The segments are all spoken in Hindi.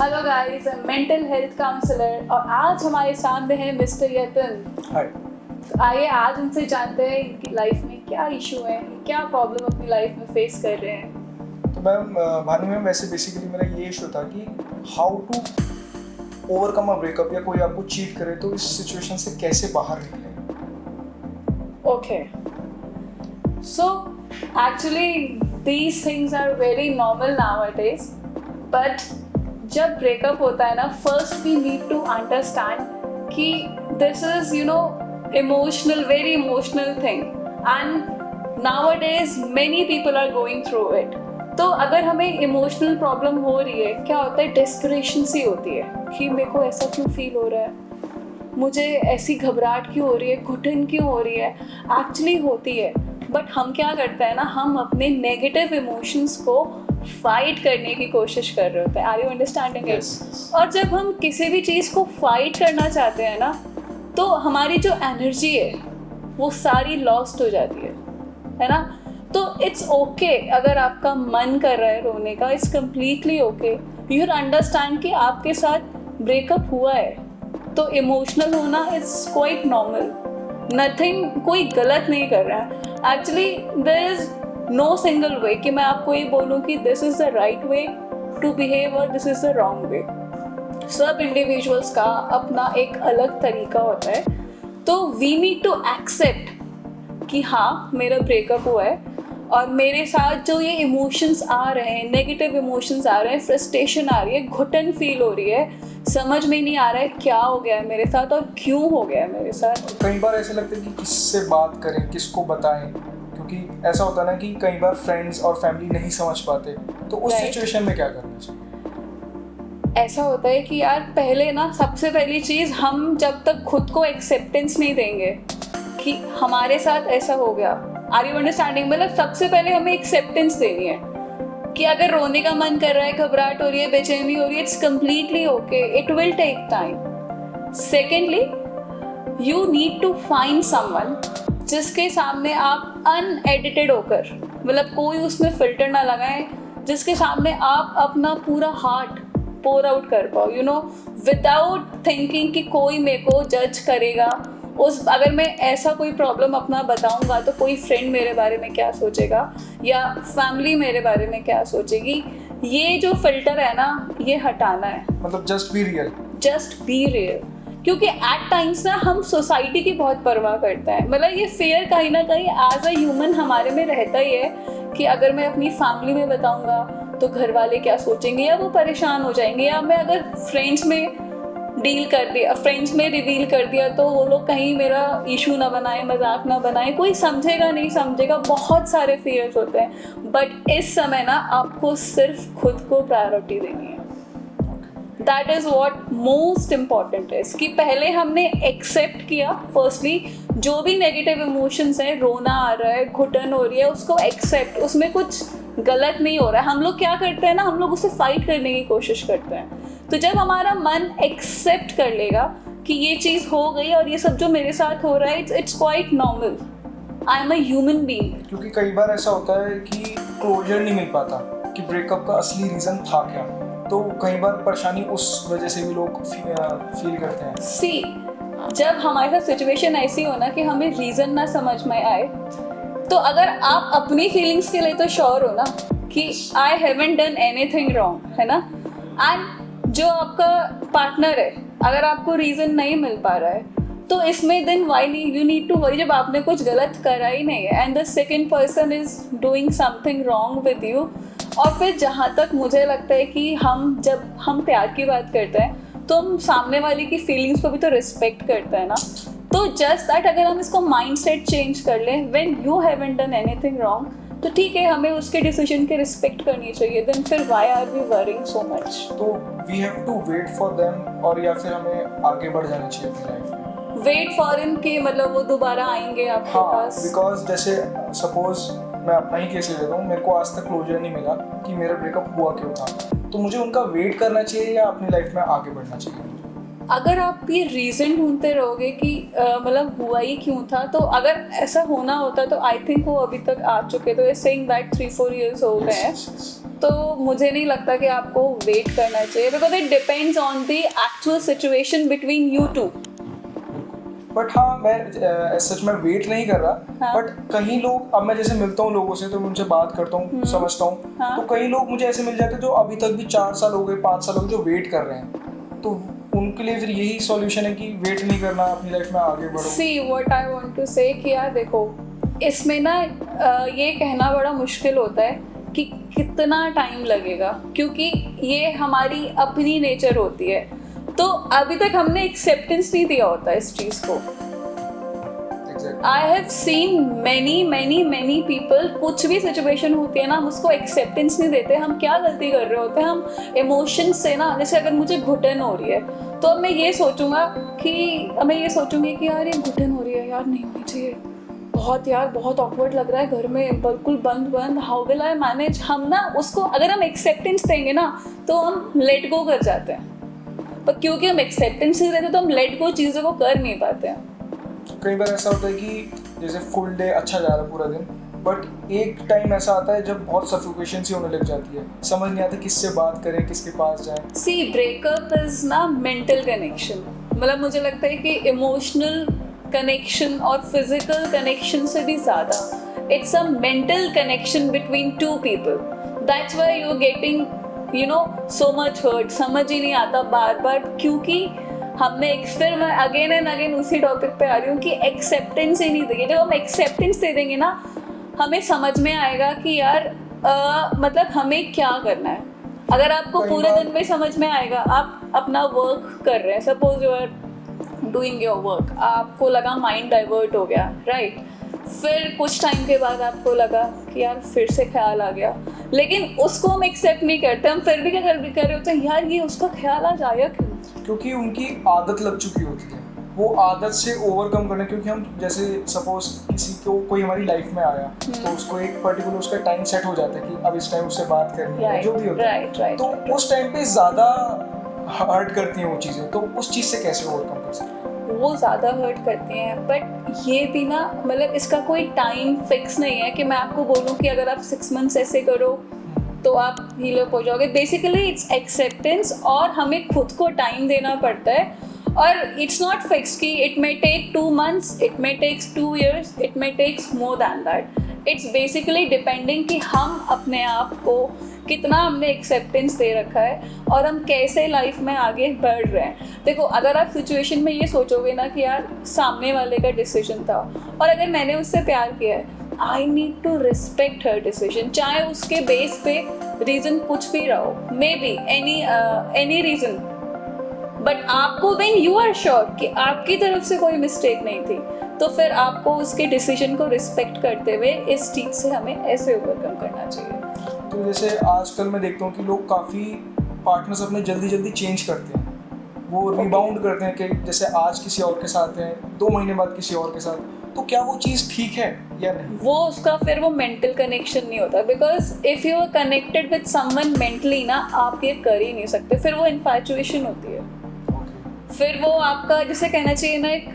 Hello guys, mental health counsellor और आज हमारे सामने है मिस्टर यतन। हाय। तो आइए आज उनसे जानते हैं इनकी लाइफ में क्या इशू है, क्या प्रॉब्लम अपनी लाइफ में फेस कर रहे हैं। तो मैम भानु मैम, वैसे बेसिकली मेरा ये इशू था कि how to overcome a breakup या कोई आपको चीट करे तो इस सिचुएशन से कैसे बाहर निकले। Okay, so actually these things are very normal nowadays, but जब ब्रेकअप होता है ना, first we need to understand कि this is emotional, very emotional thing, and nowadays many people are going through it. तो अगर हमें इमोशनल प्रॉब्लम हो रही है, क्या होता है, डेस्परेशन सी होती है कि मेरे को ऐसा क्यों फील हो रहा है, मुझे ऐसी घबराहट क्यों हो रही है, घुटन क्यों हो रही है, एक्चुअली होती है। बट हम क्या करते हैं ना, हम अपने नेगेटिव इमोशंस को फाइट करने की कोशिश कर रहे होते हैं। Are you understanding it? और जब हम किसी भी चीज़ को फाइट करना चाहते हैं ना, तो हमारी जो एनर्जी है वो सारी लॉस्ट हो जाती है ना। तो इट्स ओके अगर आपका मन कर रहा है रोने का, it's completely okay. You understand कि आपके साथ ब्रेकअप हुआ है, तो इमोशनल होना इज क्वाइट नॉर्मल। नथिंग, कोई गलत नहीं कर रहा है। Actually there is no single way कि मैं आपको ये बोलूँ कि this is the right way to behave और this is the wrong way. सब इंडिविजुअल्स का अपना एक अलग तरीका होता है। तो वी नीड टू एक्सेप्ट कि हाँ, मेरा ब्रेकअप हुआ है और मेरे साथ जो ये इमोशंस आ रहे हैं, नेगेटिव इमोशंस आ रहे हैं, फ्रस्ट्रेशन आ रही है, घुटन फील हो रही है, समझ में नहीं आ रहा है क्या हो गया है मेरे साथ और क्यों हो गया है मेरे साथ। कई बार ऐसा लगता है कि किससे बात करें, किसको बताएं, क्योंकि ऐसा होता है ना कि कई बार फ्रेंड्स और फैमिली नहीं समझ पाते, तो उस सिचुएशन में क्या करना चाहिए? ऐसा होता है कि यार पहले ना, सबसे पहली चीज़, हम जब तक खुद को एक्सेप्टेंस नहीं देंगे कि हमारे साथ ऐसा हो गया, आर यू अंडरस्टैंडिंग, मतलब सबसे पहले हमें एक्सेप्टेंस देनी है कि अगर रोने का मन कर रहा है, घबराहट हो रही है, बेचैनी हो रही है, it's completely okay, it will take time. Secondly, you need to find someone जिसके सामने आप अनएडिटेड होकर, मतलब कोई उसमें फिल्टर ना लगाएं, जिसके सामने आप अपना पूरा हार्ट पोर आउट कर पाओ, यू नो, विदाउट थिंकिंग कि कोई मेरे को जज करेगा। अगर मैं ऐसा कोई प्रॉब्लम अपना बताऊंगा तो कोई फ्रेंड मेरे बारे में क्या सोचेगा या फैमिली मेरे बारे में क्या सोचेगी, ये जो फिल्टर है ना, ये हटाना है। मतलब just be real. Just be real, क्योंकि एट टाइम्स ना हम सोसाइटी की बहुत परवाह करते हैं। मतलब ये फेयर कहीं ना कहीं एज अ ह्यूमन हमारे में रहता ही है कि अगर मैं अपनी फैमिली में बताऊंगा तो घर वाले क्या सोचेंगे, या वो परेशान हो जाएंगे, या मैं अगर फ्रेंड्स में डील कर दिया, फ्रेंड्स में रिवील कर दिया, तो वो लोग कहीं मेरा इशू ना बनाए, मजाक ना बनाए, कोई समझेगा नहीं समझेगा, बहुत सारे फियर्स होते हैं। बट इस समय ना आपको सिर्फ खुद को प्रायोरिटी देनी है। That is what most important is कि पहले हमने एक्सेप्ट किया, फर्स्टली जो भी नेगेटिव इमोशंस हैं, रोना आ रहा है, घुटन हो रही है, उसको एक्सेप्ट, उसमें कुछ गलत नहीं हो रहा है। हम लोग क्या करते हैं ना, हम लोग उससे फाइट करने की कोशिश करते हैं। तो जब हमारा मन एक्सेप्ट कर लेगा कि ये चीज़ हो गई और ये सब जो मेरे साथ हो रहा है, it's quite normal, I am a human being. क्योंकि कई बार ऐसा होता है कि क्लोजर नहीं मिल पाता कि ब्रेकअप का असली रीज़न था क्या, तो कई बार परेशानी उस वजह से भी लोग फील करते हैं। सी, जब हमारे साथ सिचुएशन ऐसी हो ना कि हमें रीज़न ना समझ में आए, तो अगर आप अपनी फीलिंग्स के लिए तो श्योर हो ना कि I haven't done anything wrong, है ना, एंड जो आपका पार्टनर है, अगर आपको रीज़न नहीं मिल पा रहा है, तो इसमें then why you need to worry, जब आपने कुछ गलत करा ही नहीं है and the second person is doing something wrong with you. और फिर जहाँ तक मुझे लगता है कि जब हम प्यार की बात करते हैं तो हम सामने वाले की फीलिंग्स को भी तो रिस्पेक्ट करते हैं ना। तो जस्ट दैट, अगर हम इसको माइंड सेट चेंज कर लें, when you haven't done anything wrong, तो ठीक है, हमें उसके डिसीजन की रिस्पेक्ट करनी चाहिए। देन फिर why are we worrying so much? तो we have to wait for them, और या फिर हमें आगे बढ़ जाना चाहिए अपनी लाइफ में? वेट फॉर इन के मतलब वो दोबारा आएंगे आपके पास? बिकॉज जैसे सपोज मैं अपना ही केस ले लेता हूँ, मेरे को आज तक क्लोजर नहीं मिला कि मेरा ब्रेकअप हुआ क्यों था, तो मुझे उनका वेट करना चाहिए या अपनी लाइफ में आगे बढ़ना चाहिए? अगर आप ये रीज़न ढूंढते रहोगे कि मतलब हुआ ही क्यों था, तो अगर ऐसा होना होता तो आई थिंक वो अभी तक आ चुके। तो सेइंग दैट 3-4 years हो गए हैं, तो मुझे नहीं लगता कि आपको वेट करना चाहिए, because it depends on the actual situation between you two. But हाँ, मैं सच में वेट नहीं कर रहा, हाँ। बट कहीं लोग, अब मैं जैसे मिलता हूँ लोगों से तो मैं उनसे बात करता हूँ, समझता हूँ, हाँ। तो कई लोग मुझे ऐसे मिल जाते हैं जो अभी तक भी 4 साल हो गए, 5 साल हो गए, जो वेट कर रहे हैं। तो उनके लिए फिर यही सॉल्यूशन है कि वेट नहीं करना, अपनी लाइफ में आगे बढ़ो। See what I want to say कि यार देखो, इसमें ना ये कहना बड़ा मुश्किल होता है कि कितना टाइम लगेगा, क्योंकि ये हमारी अपनी नेचर होती है। तो अभी तक हमने एक्सेप्टेंस नहीं दिया होता इस चीज़ को। I have seen many people, कुछ भी सिचुएशन होती है ना, हम उसको एक्सेप्टेंस नहीं देते। हम क्या गलती कर रहे होते हैं, हम इमोशंस से ना, जैसे अगर मुझे घुटन हो रही है तो अब मैं ये सोचूंगी कि यार ये घुटन हो रही है, यार नहीं होनी चाहिए, बहुत ऑकवर्ड लग रहा है घर में, बिल्कुल बंद, हाउ विल आई मैनेज। हम ना उसको, अगर हम एक्सेप्टेंस देंगे ना तो हम लेट गो कर जाते हैं, पर क्योंकि हम एक्सेप्टेंस नहीं देते तो हम लेट गो चीज़ों को कर नहीं पाते हैं। कई बार ऐसा होता है कि जैसे फुल डे अच्छा जा रहा है पूरा दिन, बट एक टाइम ऐसा आता है जब बहुत सफोकेशन सी होने लग जाती है, समझ नहीं आता किससे बात करें, किसके पास जाएं। सी ब्रेकअप इज ना मेंटल कनेक्शन, मतलब मुझे लगता है कि इमोशनल कनेक्शन और फिजिकल कनेक्शन से भी ज़्यादा it's a mental connection between two people. That's why you are getting so much hurt. समझ ही नहीं आता बार, क्योंकि हमने फिर मैं अगेन एंड अगेन उसी टॉपिक पे आ रही हूँ कि एक्सेप्टेंस ही नहीं देंगे। जब हम एक्सेप्टेंस दे देंगे ना, हमें समझ में आएगा कि यार मतलब हमें क्या करना है। अगर आपको पूरे दिन में समझ में आएगा, आप अपना वर्क कर रहे हैं, suppose you are doing your work, आपको लगा माइंड डाइवर्ट हो गया, राइट, फिर कुछ टाइम के बाद आपको लगा कि यार फिर से ख्याल आ गया, लेकिन उसको हम एक्सेप्ट नहीं करते। हम फिर भी क्या कर रहे होते हैं, यार ये उसका ख्याल आ जाएगा क्यों? क्योंकि उनकी आदत लग चुकी होती है, वो आदत से ओवरकम करने। क्योंकि हम जैसे सपोज किसी को, कोई हमारी लाइफ में आया तो उसको एक पर्टिकुलर उसका टाइम सेट हो जाता है कि अब इस टाइम उससे बात करनी है, जो भी होता है, तो उस टाइम पे ज़्यादा हर्ट करती हैं वो चीज़ें। तो उस चीज़ से कैसे ओवरकम कर सकते हैं? वो ज़्यादा हर्ट करती हैं, बट ये भी ना, मतलब इसका कोई टाइम फिक्स नहीं है कि मैं आपको बोलूँ कि अगर आप 6 मंथ्स ऐसे करो तो आप हील अप हो जाओगे। बेसिकली इट्स एक्सेप्टेंस, और हमें खुद को टाइम देना पड़ता है। और इट्स नॉट फिक्स कि it may take 2 months, it may takes 2 years, it may takes more than that. It's basically depending कि हम अपने आप को कितना हमने एक्सेप्टेंस दे रखा है और हम कैसे लाइफ में आगे बढ़ रहे हैं। देखो, अगर आप सिचुएशन में ये सोचोगे ना कि यार सामने वाले का डिसीजन था और अगर मैंने उससे प्यार किया है, I need to respect her decision, चाहे उसके बेस पे रीज़न कुछ भी रहो, may be any reason, but आपको व्हेन यू आर श्योर कि आपकी तरफ से कोई मिस्टेक नहीं थी, तो फिर आपको उसके डिसीजन को रिस्पेक्ट करते हुए इस चीज़ से हमें ऐसे ओवरकम करना चाहिए। तो जैसे आजकल मैं देखता हूँ कि लोग काफ़ी पार्टनर्स अपने जल्दी चेंज करते हैं, वो रिबाउंड करते हैं कि जैसे आज किसी और के साथ हैं, 2 महीने बाद किसी और के साथ। तो क्या वो चीज़ ठीक है या नहीं? वो उसका फिर वो मेंटल कनेक्शन नहीं होता, because if you are connected with someone mentally ना, आप ये कर ही नहीं सकते। फिर वो इन्फैचुएशन होती है, फिर वो आपका जिसे कहना चाहिए ना एक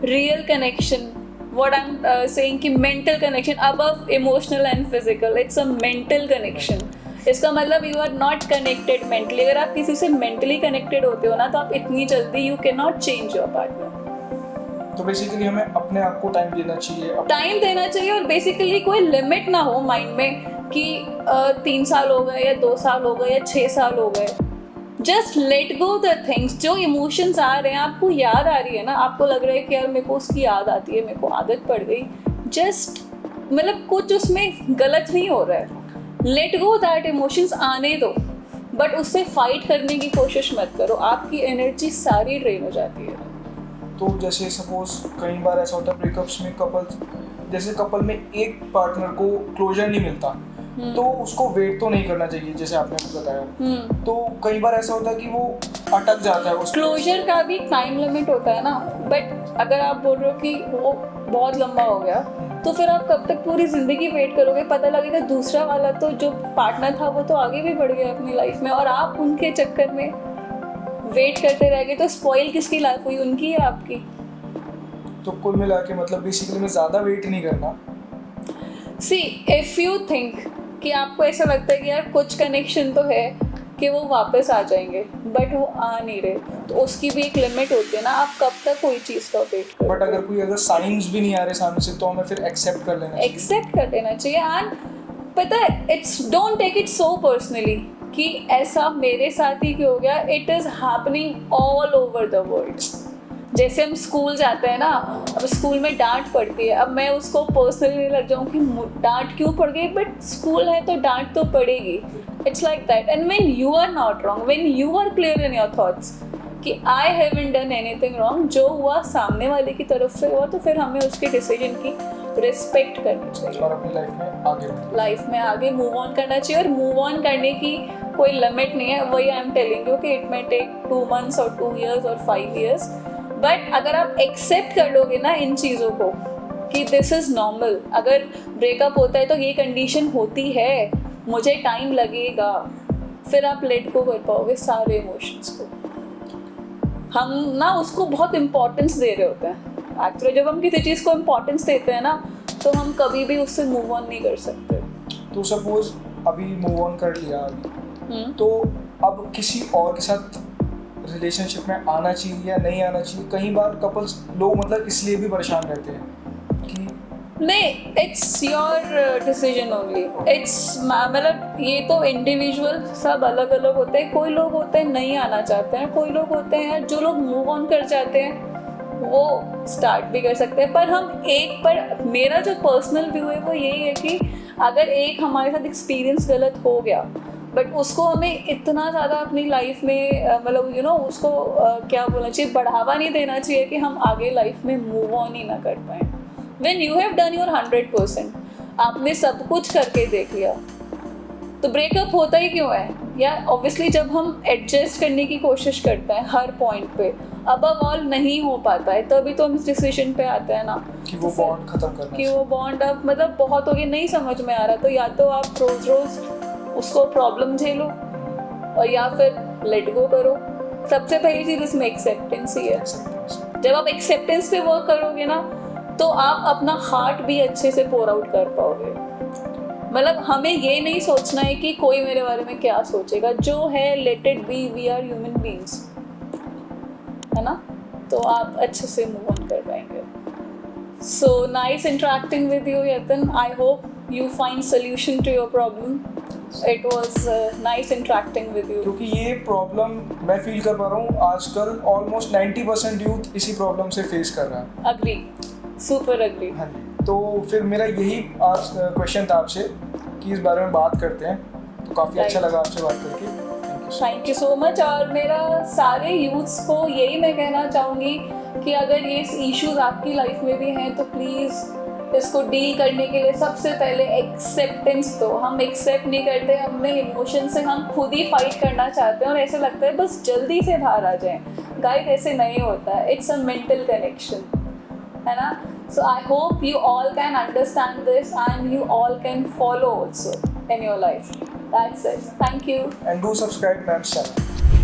real connection, what I'm saying कि mental connection above emotional and physical, it's a mental connection। इसका मतलब you are not connected mentally। अगर आप किसी से mentally connected होते हो ना, तो आप इतनी जल्दी you cannot change your partner। तो बेसिकली हमें अपने आप को टाइम देना चाहिए, और बेसिकली कोई लिमिट ना हो माइंड में कि 3 साल हो गए या 2 साल हो गए या 6 साल हो गए। Just let go the things. जो इमोशंस आ रहे हैं, आपको याद आ रही है ना, आपको लग रहा है कि यार मेरे को उसकी याद आती है, मेरे को आदत पड़ गई, जस्ट मतलब कुछ उसमें गलत नहीं हो रहा है, लेट गो दैट इमोशंस आने दो, बट उससे फाइट करने की कोशिश मत करो, आपकी एनर्जी सारी ड्रेन हो जाती है। तो जैसे सपोज कई बार ऐसा होता है ब्रेकअप्स में, कपल में एक पार्टनर को क्लोजर नहीं मिलता, तो उसको वेट तो नहीं करना चाहिए जैसे आपने बताया। तो कई बार ऐसा होता है कि वो अटक जाता है। क्लोजर का भी टाइम लिमिट होता है ना, बट अगर आप बोल रहे हो कि वो बहुत लंबा हो गया, तो फिर आप कब तक पूरी ज़िंदगी वेट करोगे? पता लगेगा दूसरा वाला तो जो पार्टनर था वो तो आगे भी बढ़ गया अपनी लाइफ में, और आप उनके चक्कर में वेट करते रह गए, तो स्पॉइल किसकी लाइफ हुई, उनकी या आपकी? तो कुल मिला के मतलब बेसिकली में ज़्यादा वेट नहीं करना। सी इफ़ यू थिंक कि आपको ऐसा लगता है कि यार कुछ कनेक्शन तो है कि वो वापस आ जाएंगे, बट वो आ नहीं रहे, तो उसकी भी एक लिमिट होती है ना, आप कब तक कोई चीज़ का वेट करो। बट अगर साइंस भी नहीं आ रहे सामने से तो हमें फिर एक्सेप्ट कर लेना चाहिए। एक्सेप्ट कर लेना चाहिए। एंड पता है, it's don't take it so personally कि ऐसा मेरे साथ ही क्यों हो गया, it is happening all over the world. जैसे हम स्कूल जाते हैं ना, अब स्कूल में डांट पड़ती है, अब मैं उसको पर्सनली नहीं लग जाऊँ कि डांट क्यों पड़ गई, बट स्कूल है तो डांट तो पड़ेगी। It's like that. And when you are not wrong, when you are clear in your thoughts कि I haven't done anything wrong, जो हुआ सामने वाले की तरफ से हुआ, तो फिर हमें उसके डिसीजन की रिस्पेक्ट करनी चाहिए और अपनी लाइफ में आगे मूव ऑन करना चाहिए। और मूव ऑन करने की कोई लिमिट नहीं है, वही आई एम टेलिंग यू कि इट मे टेक 2 months और 2 years और 5 years, बट अगर आप एक्सेप्ट कर लोगे ना इन चीज़ों को कि दिस इज़ नॉर्मल, अगर ब्रेकअप होता है तो ये कंडीशन होती है, मुझे टाइम लगेगा, फिर आप लेट को कर पाओगे सारे इमोशंस को। हम ना उसको बहुत इम्पोर्टेंस दे रहे होते हैं एक्चुअली। जब हम किसी चीज़ को इम्पोर्टेंस देते हैं ना, तो हम कभी भी उससे मूव ऑन नहीं कर सकते। तो सपोज अभी मूव ऑन कर लिया अभी, तो अब किसी और के साथ रिलेशनशिप में आना चाहिए या नहीं आना चाहिए? कई बार कपल्स लोग मतलब इसलिए भी परेशान रहते हैं कि नहीं, it's your decision only. It's मतलब ये तो इंडिविजुअल सब अलग अलग होते हैं। कोई लोग होते हैं नहीं आना चाहते हैं, कोई लोग होते हैं जो लोग मूव ऑन कर जाते हैं वो स्टार्ट भी कर सकते हैं। पर हम एक पर, मेरा जो पर्सनल व्यू है वो यही है कि अगर एक हमारे साथ एक्सपीरियंस गलत हो गया, बट उसको हमें इतना ज़्यादा अपनी लाइफ में मतलब उसको क्या बोलना चाहिए, बढ़ावा नहीं देना चाहिए कि हम आगे लाइफ में मूव ऑन ही ना कर पाएँ। When you have done your 100%, आपने सब कुछ करके देख लिया, तो ब्रेकअप होता ही क्यों है? या ऑब्वियसली जब हम एडजस्ट करने की कोशिश करते हैं हर पॉइंट पे, अबव ऑल नहीं हो पाता है, तभी तो हम इस डिसीजन पे आते हैं ना कि वो बॉन्ड खत्म करना, कि वो बॉन्ड अब मतलब बहुत हो गया, नहीं समझ में आ रहा, तो या तो आप रोज रोज उसको प्रॉब्लम झेलो और या फिर लेट गो करो। सबसे पहली चीज़ इसमें एक्सेप्टेंस ही है। जब आप एक्सेप्टेंस पे वर्क करोगे ना, तो आप अपना हार्ट भी अच्छे से पोर आउट कर पाओगे। मतलब हमें ये नहीं सोचना है कि कोई मेरे बारे में क्या सोचेगा, जो है let it be, we are human beings, है ना? तो आप अच्छे से मूव ऑन कर पाएंगे। So nice interacting with you Yatan. I hope you find solution to your problem. It was nice interacting with you. क्योंकि ये प्रॉब्लम मैं फील कर पा रहा हूँ आजकल, ऑलमोस्ट 90% यूथ इसी प्रॉब्लम से फेस कर रहा है। Agree, super agree. हाँ जी, तो फिर मेरा यही आज क्वेश्चन था आपसे कि इस बारे में बात करते हैं, तो काफ़ी अच्छा लगा आपसे बात करके। Thank you so much. और मेरा सारे यूथ्स को यही मैं कहना चाहूँगी कि अगर ये इश्यूज आपकी लाइफ में भी हैं तो प्लीज़ इसको डील करने के लिए सबसे पहले एक्सेप्टेंस दो। हम एक्सेप्ट नहीं करते, अपने इमोशन से हम खुद ही फाइट करना चाहते हैं और ऐसे लगता है बस जल्दी से बाहर आ जाएं। गाइस, ऐसे नहीं होता है, इट्स अ मेंटल कनेक्शन, है ना? So I hope you all can understand this and you all can follow also in your life. That's it, thank you and do subscribe ma'am's channel.